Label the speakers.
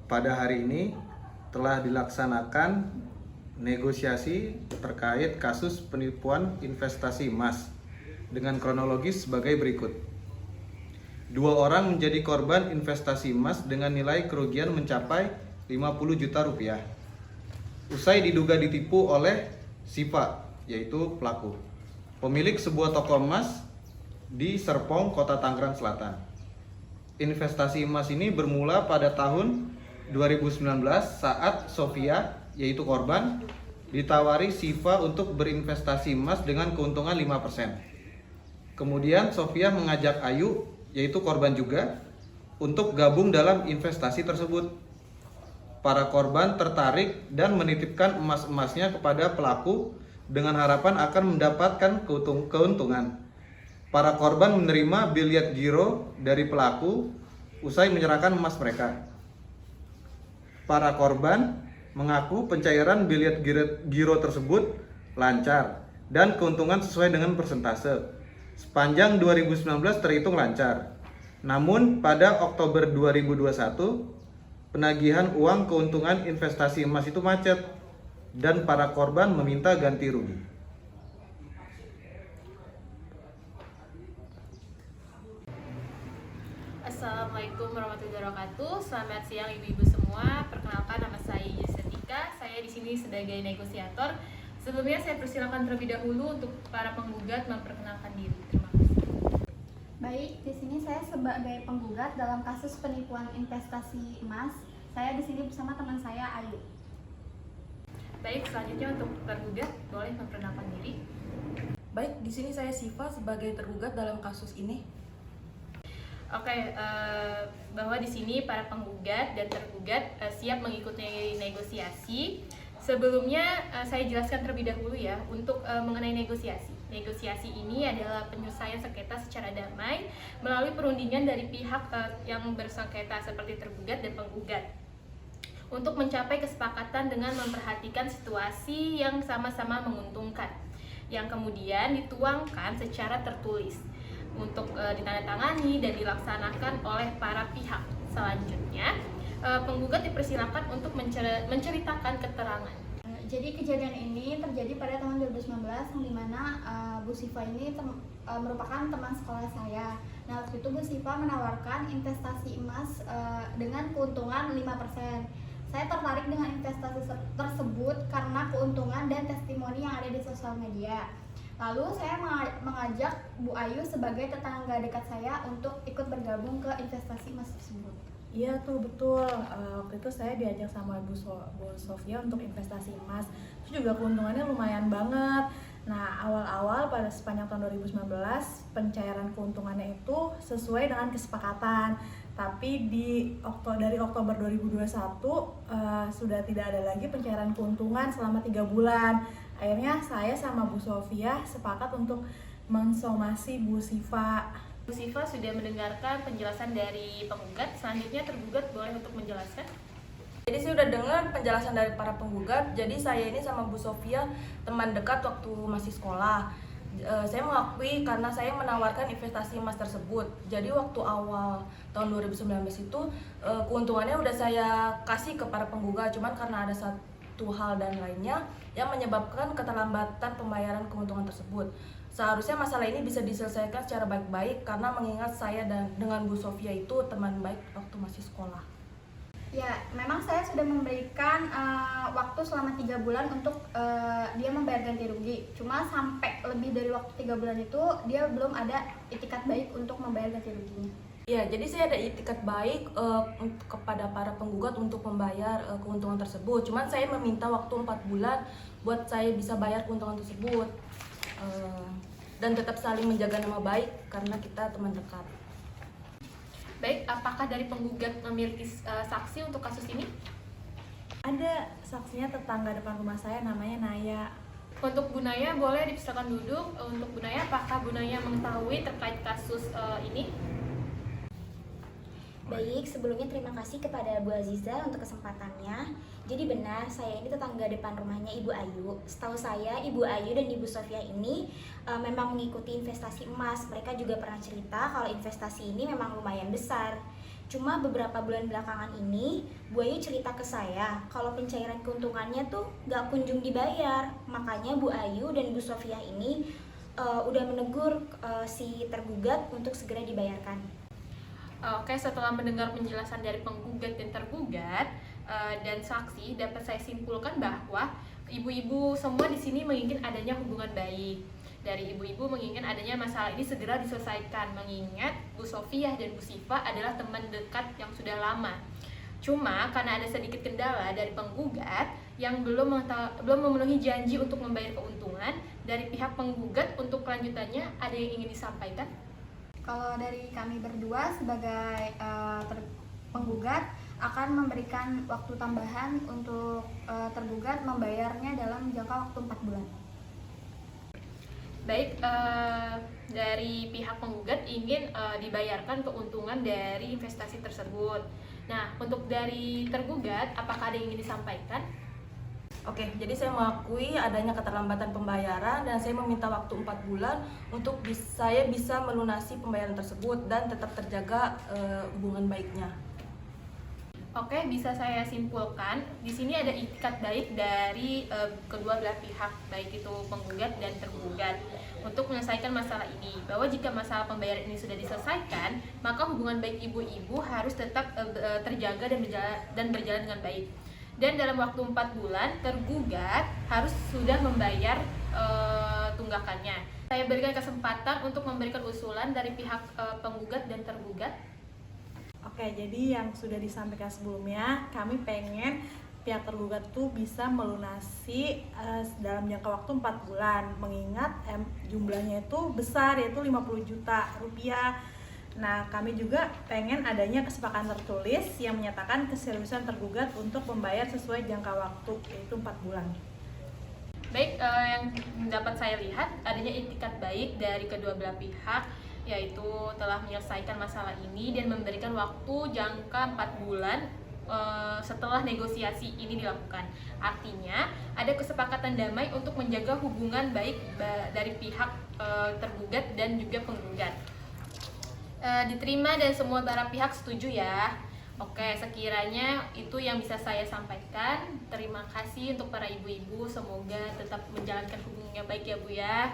Speaker 1: pada hari ini telah dilaksanakan negosiasi terkait kasus penipuan investasi emas dengan kronologis sebagai berikut. 2 orang menjadi korban investasi emas dengan nilai kerugian mencapai 50 juta rupiah. Usai diduga ditipu oleh Siva, yaitu pelaku, pemilik sebuah toko emas di Serpong, Kota Tangerang Selatan. Investasi emas ini bermula pada tahun 2019 saat Sofia, yaitu korban, ditawari Siva untuk berinvestasi emas dengan keuntungan 5%. Kemudian Sofia mengajak Ayu, yaitu korban juga, untuk gabung dalam investasi tersebut. Para korban tertarik dan menitipkan emas-emasnya kepada pelaku dengan harapan akan mendapatkan keuntungan. Para korban menerima biliet giro dari pelaku usai menyerahkan emas mereka. Para korban mengaku pencairan biliet giro tersebut lancar dan keuntungan sesuai dengan persentase. Sepanjang 2019 terhitung lancar. Namun pada Oktober 2021, penagihan uang keuntungan investasi emas itu macet dan para korban meminta ganti rugi.
Speaker 2: Assalamualaikum warahmatullahi wabarakatuh. Selamat siang ibu-ibu semua. Perkenalkan, nama saya Yusetika. Saya di sini sebagai negosiator. Sebelumnya saya persilakan terlebih dahulu untuk para penggugat memperkenalkan diri. Terima kasih.
Speaker 3: Baik, di sini saya sebagai penggugat dalam kasus penipuan investasi emas. Saya di sini bersama teman saya Ayu.
Speaker 2: Baik, selanjutnya untuk tergugat boleh memperkenalkan diri.
Speaker 4: Baik, di sini saya Siva sebagai tergugat dalam kasus ini.
Speaker 2: Oke, bahwa di sini para penggugat dan tergugat siap mengikuti negosiasi. Sebelumnya saya jelaskan terlebih dahulu ya untuk mengenai negosiasi. Negosiasi ini adalah penyelesaian sengketa secara damai melalui perundingan dari pihak yang bersengketa seperti tergugat dan penggugat untuk mencapai kesepakatan dengan memperhatikan situasi yang sama-sama menguntungkan, yang kemudian dituangkan secara tertulis untuk ditandatangani dan dilaksanakan oleh para pihak. Selanjutnya, penggugat dipersilakan untuk menceritakan keterangan.
Speaker 3: Jadi kejadian ini terjadi pada tahun 2019 yang dimana Bu Siva ini merupakan teman sekolah saya. Nah, waktu itu Bu Siva menawarkan investasi emas dengan keuntungan 5%. Saya tertarik dengan investasi tersebut karena keuntungan dan testimoni yang ada di sosial media. Lalu saya mengajak Bu Ayu sebagai tetangga dekat saya untuk ikut bergabung ke investasi emas tersebut.
Speaker 4: Iya tuh betul, waktu itu saya diajak sama Bu Sofia untuk investasi emas. Itu juga keuntungannya lumayan banget. Nah, awal-awal pada sepanjang tahun 2019 pencairan keuntungannya itu sesuai dengan kesepakatan. Tapi dari Oktober 2021 sudah tidak ada lagi pencairan keuntungan selama 3 bulan. Akhirnya saya sama Bu Sofia sepakat untuk mensomasi Bu Siva.
Speaker 2: Bu Siva sudah mendengarkan penjelasan dari penggugat. Selanjutnya tergugat boleh untuk menjelaskan.
Speaker 4: Jadi saya udah dengar penjelasan dari para penggugat. Jadi saya ini sama Bu Sofia teman dekat waktu masih sekolah. Saya mengakui karena saya menawarkan investasi emas tersebut. Jadi waktu awal tahun 2019 itu keuntungannya udah saya kasih ke para penggugat. Cuman karena ada satu hal dan lainnya yang menyebabkan keterlambatan pembayaran keuntungan tersebut. Seharusnya masalah ini bisa diselesaikan secara baik-baik karena mengingat saya dengan Bu Sofia itu teman baik waktu masih sekolah.
Speaker 3: Ya, memang saya sudah memberikan waktu selama 3 bulan untuk dia membayar ganti rugi. Cuma sampai lebih dari waktu 3 bulan itu dia belum ada itikat baik untuk membayar ganti ruginya.
Speaker 4: Ya, jadi saya ada itikat baik kepada para penggugat untuk membayar keuntungan tersebut. Cuman saya meminta waktu 4 bulan buat saya bisa bayar keuntungan tersebut. Dan tetap saling menjaga nama baik karena kita teman dekat.
Speaker 2: Baik, apakah dari penggugat memiliki saksi untuk kasus ini?
Speaker 4: Ada saksinya tetangga depan rumah saya namanya Naya.
Speaker 2: Untuk Bu Naya boleh dipersilakan duduk. Untuk Bu Naya, apakah Bu Naya mengetahui terkait kasus ini?
Speaker 5: Baik, sebelumnya terima kasih kepada Bu Aziza untuk kesempatannya. Jadi benar, saya ini tetangga depan rumahnya Ibu Ayu. Setahu saya, Ibu Ayu dan Ibu Sofia ini memang mengikuti investasi emas. Mereka juga pernah cerita kalau investasi ini memang lumayan besar. Cuma beberapa bulan belakangan ini, Bu Ayu cerita ke saya kalau pencairan keuntungannya tuh nggak kunjung dibayar. Makanya Bu Ayu dan Bu Sofia ini udah menegur si tergugat untuk segera dibayarkan.
Speaker 2: Oke, setelah mendengar penjelasan dari penggugat dan tergugat dan saksi, dapat saya simpulkan bahwa ibu-ibu semua di sini menginginkan adanya hubungan baik. Dari ibu-ibu menginginkan adanya masalah ini segera diselesaikan, mengingat Bu Sofia dan Bu Sifa adalah teman dekat yang sudah lama. Cuma karena ada sedikit kendala dari penggugat yang belum memenuhi janji untuk membayar keuntungan dari pihak penggugat, untuk kelanjutannya ada yang ingin disampaikan?
Speaker 3: Kalau dari kami berdua sebagai penggugat akan memberikan waktu tambahan untuk tergugat membayarnya dalam jangka waktu 4 bulan.
Speaker 2: Baik, dari pihak penggugat ingin dibayarkan keuntungan dari investasi tersebut. Nah, untuk dari tergugat, apakah ada yang ingin disampaikan?
Speaker 4: Oke, jadi saya mengakui adanya keterlambatan pembayaran dan saya meminta waktu 4 bulan untuk saya bisa melunasi pembayaran tersebut dan tetap terjaga hubungan baiknya.
Speaker 2: Oke, bisa saya simpulkan di sini ada ikat baik dari kedua belah pihak, baik itu penggugat dan tergugat, untuk menyelesaikan masalah ini. Bahwa jika masalah pembayaran ini sudah diselesaikan, maka hubungan baik ibu-ibu harus tetap terjaga dan berjalan dengan baik. Dan dalam waktu 4 bulan, tergugat harus sudah membayar tunggakannya. Saya berikan kesempatan untuk memberikan usulan dari pihak penggugat dan tergugat.
Speaker 6: Oke, jadi yang sudah disampaikan sebelumnya, kami pengen pihak tergugat tuh bisa melunasi dalam jangka waktu 4 bulan, mengingat jumlahnya itu besar, yaitu 50 juta rupiah. Nah, kami juga pengen adanya kesepakatan tertulis yang menyatakan keseriusan tergugat untuk membayar sesuai jangka waktu, yaitu 4 bulan.
Speaker 2: Baik, yang dapat saya lihat adanya itikat baik dari kedua belah pihak, yaitu telah menyelesaikan masalah ini dan memberikan waktu jangka 4 bulan setelah negosiasi ini dilakukan. Artinya ada kesepakatan damai untuk menjaga hubungan baik dari pihak tergugat dan juga penggugat. Diterima dan semua para pihak setuju ya. Oke, sekiranya itu yang bisa saya sampaikan. Terima kasih untuk para ibu-ibu, semoga tetap menjalankan hubungannya baik ya Bu ya.